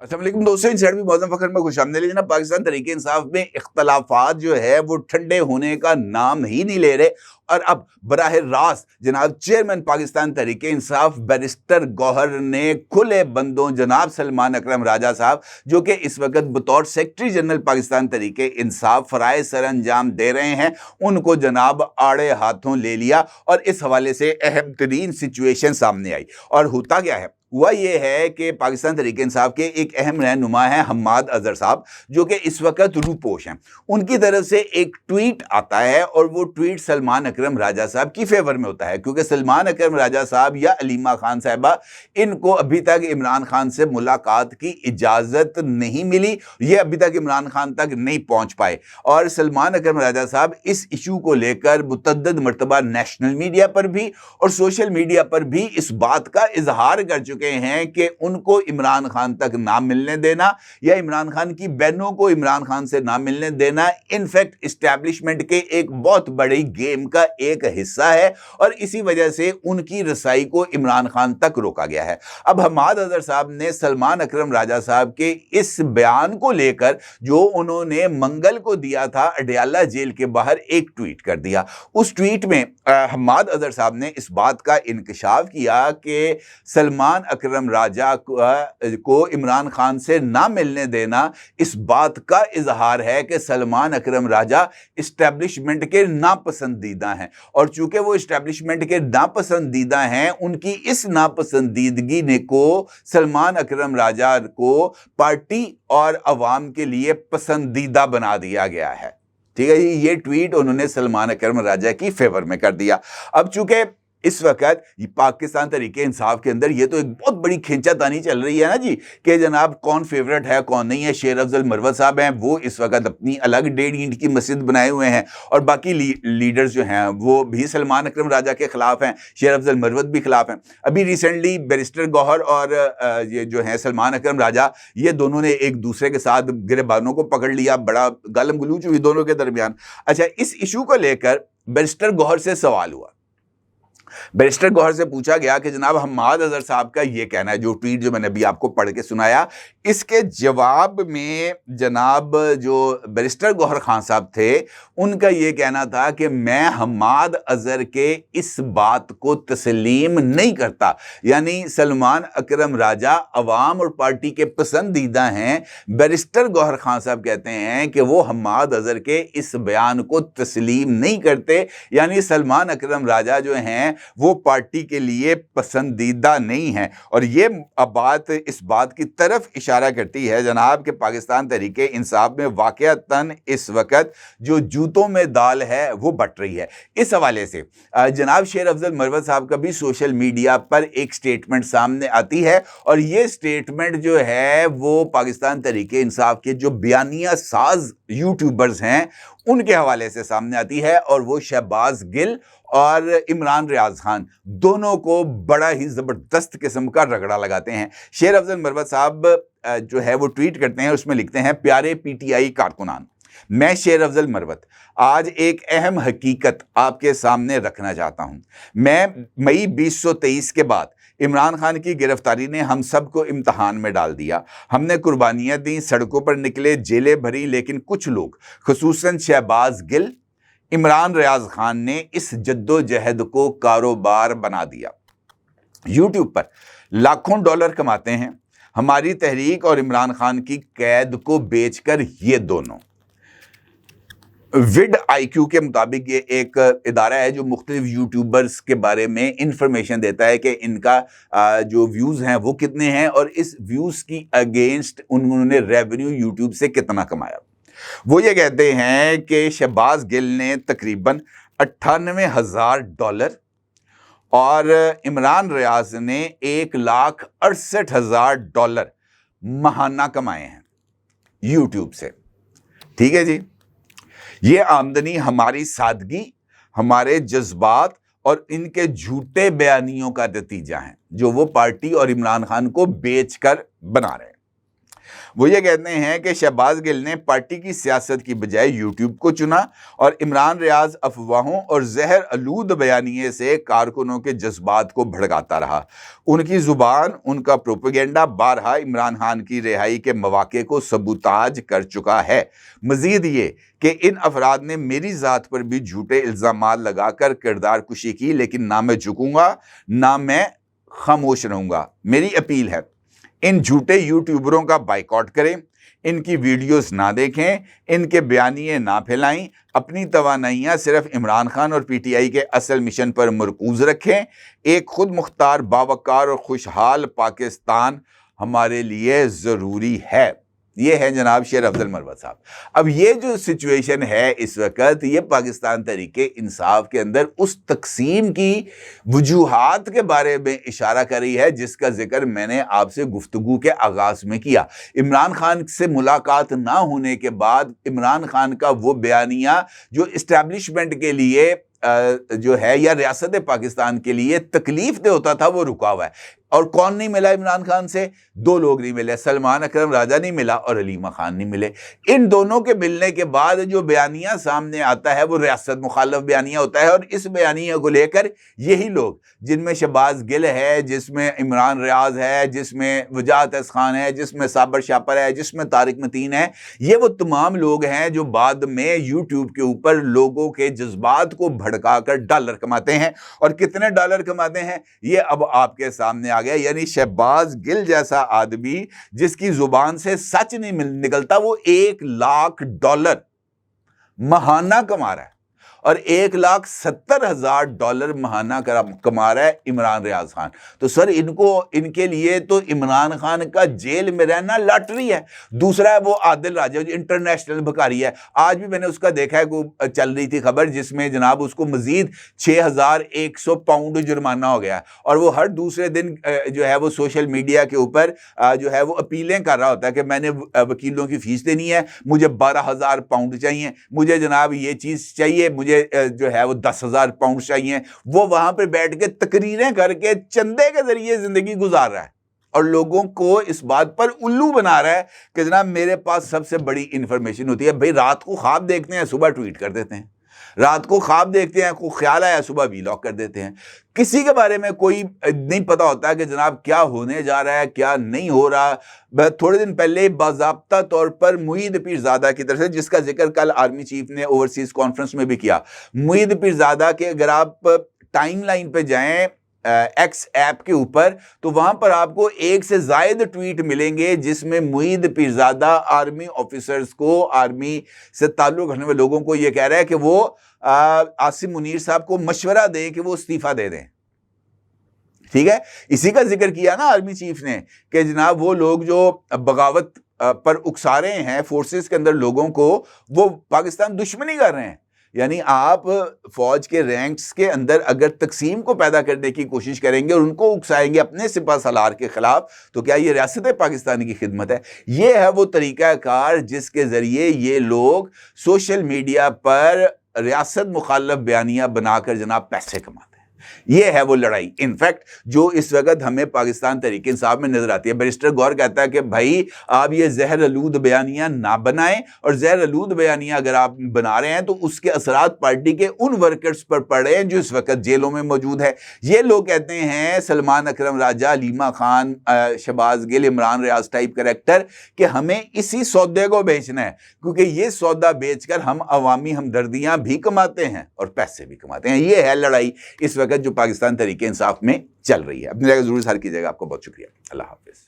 अस्सलाम वालेकुम दोस्तों, इन भी मौजूद फखर में खुशामदीद। लेकिन पाकिस्तान तरीके इंसाफ में इख्तलाफात जो है वो ठंडे होने का नाम ही नहीं ले रहे। और अब बराह रास्त जनाब चेयरमैन पाकिस्तान तरीके इंसाफ बैरिस्टर गौहर ने खुले बंदों जनाब सलमान अकरम राजा साहब, जो कि इस वक्त बतौर सेक्रेटरी जनरल पाकिस्तान तरीके इंसाफ फराए सर अंजाम दे रहे हैं, उनको जनाब आड़े हाथों ले लिया। और इस हवाले से अहम तरीन सिचुएशन सामने आई। और होता क्या है, हुआ यह है कि पाकिस्तान तरीके इंसाफ के एक अहम रहनुमा है हम्माद अजहर साहब, जो कि इस वक्त रूपोश हैं। उनकी तरफ से एक ट्वीट आता है और वो ट्वीट सलमान अकरम राजा साहब की फेवर में होता है, क्योंकि सलमान अकरम राजा साहब या अलीमा खान साहिबा, इनको अभी तक इमरान खान से मुलाकात की इजाजत नहीं मिली, ये अभी तक इमरान खान तक नहीं पहुंच पाए। और सलमान अकरम राजा साहब इस इशू को लेकर मुतअद्दिद मरतबा नेशनल मीडिया पर भी और सोशल मीडिया पर भी इस बात का इजहार कर चुके हैं कि उनको इमरान खान तक ना मिलने देना या इमरान खान की बहनों को इमरान खान से ना मिलने देना इनफैक्ट इस्टेब्लिशमेंट के एक बहुत बड़ी गेम का एक हिस्सा है, और इसी वजह से उनकी रसाई को इमरान खान तक रोका गया है। अब हम्माद अजहर साहब ने सलमान अकरम राजा साहब के इस बयान को लेकर, जो उन्होंने मंगल को दिया था अडयाला जेल के बाहर, एक ट्वीट कर दिया। उस ट्वीट में हम्माद अजहर साहब ने इस बात का इंकशाफ किया कि सलमान अकरम राजा को इमरान खान से ना मिलने देना इस बात का इजहार है कि सलमान अकरम राजा इस्टेब्लिशमेंट के नापसंदीदा हैं, और चूंकि वो इस्टेब्लिशमेंट के नापसंदीदा हैं, उनकी इस नापसंदीदगी ने को सलमान अकरम राजा को पार्टी और अवाम के लिए पसंदीदा बना दिया गया है। ठीक है जी, ये ट्वीट उन्होंने सलमान अकरम राजा की फेवर में कर दिया। अब चूंकि इस वक्त पाकिस्तान तरीके इंसाफ के अंदर ये तो एक बहुत बड़ी खींचातानी चल रही है ना जी, कि जनाब कौन फेवरेट है कौन नहीं है। शेर अफजल मरवत साहब हैं, वो इस वक्त अपनी अलग 1.5 ईंट की मस्जिद बनाए हुए हैं, और बाकी लीडर्स जो हैं वो भी सलमान अकरम राजा के खिलाफ हैं, शेर अफजल मरवत भी खिलाफ हैं। अभी रिसेंटली बैरिस्टर गौहर और ये जो है सलमान अकरम राजा, ये दोनों ने एक दूसरे के साथ गिरबानों को पकड़ लिया, बड़ा गालम गलूच हुई दोनों के दरमियान। अच्छा, इस इशू को लेकर बैरिस्टर गौहर से सवाल हुआ। बैरिस्टर गौहर से पूछा गया कि जनाब हम्माद अजहर साहब का ये कहना है, जो ट्वीट जो मैंने अभी आपको पढ़ के सुनाया, इसके जवाब में जनाब जो बैरिस्टर गौहर खान साहब थे, उनका ये कहना था कि मैं हम्माद अजहर के इस बात को तस्लीम नहीं करता। यानी सलमान अकरम राजा अवाम और पार्टी के पसंदीदा हैं। बैरिस्टर गौहर खान साहब कहते हैं कि वो हम्माद अजहर के इस बयान को तस्लीम नहीं करते, यानी सलमान अकरम राजा जो हैं वो पार्टी के लिए पसंदीदा नहीं है। और ये बात इस बात की तरफ इशारा करती है जनाब कि पाकिस्तान तरीके इंसाफ में वाकयातन इस वक्त जो जूतों में दाल है वो बट रही है। इस हवाले से जनाब शेर अफजल मरवत साहब का भी सोशल मीडिया पर एक स्टेटमेंट सामने आती है, और ये स्टेटमेंट जो है वो पाकिस्तान तरीके इंसाफ के जो बयानिया साज यूट्यूबर्स हैं उनके हवाले से सामने आती है, और वो शहबाज गिल और इमरान रियाज खान दोनों को बड़ा ही जबरदस्त किस्म का रगड़ा लगाते हैं। शेर अफजल मरवत साहब जो है वो ट्वीट करते हैं, उसमें लिखते हैं, प्यारे पीटीआई कारकुनान, मैं शेर अफजल मरवत आज एक अहम हकीकत आपके सामने रखना चाहता हूं। मैं मई 2023 के बाद इमरान खान की गिरफ्तारी ने हम सबको इम्तहान में डाल दिया। हमने कुर्बानियां दी, सड़कों पर निकले, जेलें भरी, लेकिन कुछ लोग खुसूसन शहबाज गिल, इमरान रियाज खान ने इस जद्दोजहद को कारोबार बना दिया। यूट्यूब पर लाखों डॉलर कमाते हैं। हमारी तहरीक और इमरान खान की कैद को बेचकर ये दोनों। विड आईक्यू के मुताबिक ये एक इदारा है जो मुख्तलिफ यूट्यूबर्स के बारे में इंफॉर्मेशन देता है कि इनका जो व्यूज़ हैं वो कितने हैं, और इस व्यूज़ की अगेंस्ट उन्होंने रेवेन्यू यूट्यूब से कितना कमाया। वो ये कहते हैं कि शहबाज गिल ने तकरीबन $98,000 और इमरान रियाज ने $1,68,000 महाना कमाए हैं यूट्यूब से। ठीक है जी, ये आमदनी हमारी सादगी, हमारे जज्बात और इनके झूठे बयानियों का नतीजा है, जो वो पार्टी और इमरान खान को बेचकर बना रहे हैं। वो ये कहते हैं कि शहबाज गिल ने पार्टी की सियासत की बजाय यूट्यूब को चुना और इमरान रियाज अफवाहों और जहर आलूद बयानिए से कारकुनों के जज्बात को भड़काता रहा। उनकी जुबान, उनका प्रोपेगेंडा बारहा इमरान खान की रिहाई के मौके को सबूताज कर चुका है। मजीद ये कि इन अफराद ने मेरी ज़ात पर भी झूठे इल्ज़ामात लगाकर किरदार कुशी की, लेकिन ना मैं झुकूंगा ना मैं खामोश रहूंगा। मेरी अपील है, इन झूठे यूट्यूबरों का बाइकआउट करें, इनकी वीडियोस ना देखें, इनके बयानिए ना फैलाएं, अपनी तवानाइयाँ सिर्फ इमरान खान और पीटीआई के असल मिशन पर मरकूज रखें। एक खुद मुख्तार, बावकार और खुशहाल पाकिस्तान हमारे लिए ज़रूरी है। ये है जनाब शेर अफजल मरवत साहब। अब ये जो सिचुएशन है इस वक्त, ये पाकिस्तान तहरीक इंसाफ के अंदर उस तकसीम की वजूहात के बारे में इशारा कर रही है जिसका जिक्र मैंने आपसे गुफ्तगू के आगाज में किया। इमरान खान से मुलाकात ना होने के बाद इमरान खान का वो बयानिया जो इस्टेब्लिशमेंट के लिए जो है या रियासत पाकिस्तान के लिए तकलीफ दे होता था, वो रुका हुआ है। और कौन नहीं मिला इमरान खान से? दो लोग नहीं मिले, सलमान अकरम राजा नहीं मिला और अलीमा खान नहीं मिले। इन दोनों के मिलने के बाद जो बयानिया सामने आता है वो रियासत मुखालफ बयानिया होता है। और इस बयानिया को लेकर यही लोग, जिनमें शहबाज गिल है, जिसमें इमरान रियाज है, जिसमें वजाहत खान है, जिसमें साबर शापर है, जिसमें तारिक मतीन है, ये वो तमाम लोग हैं जो बाद में यूट्यूब के ऊपर लोगों के जज्बात को भड़का कर डॉलर कमाते हैं। और कितने डॉलर कमाते हैं ये अब आपके सामने आ गया। यानी शहबाज गिल जैसा आदमी जिसकी जुबान से सच नहीं निकलता, वो $1,00,000 महाना कमा रहा है और $1,70,000 महाना कमा रहा है इमरान रियाज खान। तो सर इनके लिए तो इमरान खान का जेल में रहना लॉटरी है। दूसरा है वो आदिल राजा जो इंटरनेशनल भिखारी है। आज भी मैंने उसका देखा है, को चल रही थी खबर जिसमें जनाब उसको मजीद 6,100 पाउंड जुर्माना हो गया और वो हर दूसरे दिन जो है वो सोशल मीडिया के ऊपर जो है वो अपीलें कर रहा होता है कि मैंने वकीलों की फीस देनी है, मुझे 12,000 पाउंड चाहिए, मुझे जनाब ये चीज़ चाहिए, मुझे जो है वो 10,000 पाउंड चाहिए। वो वहां पे बैठ के तकरीरें करके चंदे के जरिए जिंदगी गुजार रहा है और लोगों को इस बात पर उल्लू बना रहा है कि जनाब मेरे पास सबसे बड़ी इंफॉर्मेशन होती है। भाई रात को ख्वाब देखते हैं, सुबह ट्वीट कर देते हैं, रात को ख्वाब देखते हैं, को ख्याल आया सुबह वीलॉग कर देते हैं। किसी के बारे में कोई नहीं पता होता कि जनाब क्या होने जा रहा है, क्या नहीं हो रहा। थोड़े दिन पहले बाज़ाब्ता तौर पर मुईद पीरज़ादा की तरफ से, जिसका जिक्र कल आर्मी चीफ ने ओवरसीज कॉन्फ्रेंस में भी किया, मुईद पीरज़ादा के अगर आप टाइमलाइन पे जाएं एक्स ऐप के ऊपर तो वहां पर आपको एक से ज्यादा ट्वीट मिलेंगे जिसमें मुईद पीरज़ादा आर्मी ऑफिसर्स को, आर्मी से ताल्लुक रखने वाले लोगों को यह कह रहा है कि वो आसिम मुनीर साहब को मशवरा दें कि वो इस्तीफा दे दें। ठीक है, इसी का जिक्र किया ना आर्मी चीफ ने कि जनाब वो लोग जो बगावत पर उकसा रहे हैं फोर्सेस के अंदर लोगों को, वो पाकिस्तान दुश्मनी कर रहे हैं। यानी आप फौज के रैंक्स के अंदर अगर तकसीम को पैदा करने की कोशिश करेंगे और उनको उकसाएंगे अपने सिपा सलार के खिलाफ, तो क्या ये रियासत पाकिस्तान की खिदमत है? ये है वो तरीकाकार जिसके जरिए ये लोग सोशल मीडिया पर रियासत मुखालफ बयानियां बनाकर जनाब पैसे कमाते हैं। ये है वो लड़ाई इनफैक्ट जो इस वक्त हमें पाकिस्तान तहरीक इंसाफ में नजर आती है। बैरिस्टर गौर कहता है कि भाई आप ये जहर आलूद बयानियां ना बनाएं, और जहर आलूद बयानियां अगर आप बना रहे हैं तो उसके असरात पार्टी के उन वर्कर्स पर पड़े हैं जो इस वक्त जेलों में मौजूद है। ये लोग कहते हैं सलमान अकरम राजा, अलीमा खान, शहबाज गिल, इमरान रियाज टाइप कैरेक्टर, कि हमें इसी सौदे को बेचना है, क्योंकि ये सौदा बेचकर हम अवामी हमदर्दियां भी कमाते हैं और पैसे भी कमाते हैं। ये है लड़ाई इस वक्त जो पाकिस्तान तहरीक इंसाफ में चल रही है। अपनी जगह जरूर सार कीजिएगा। आपको बहुत शुक्रिया। अल्लाह हाफिज।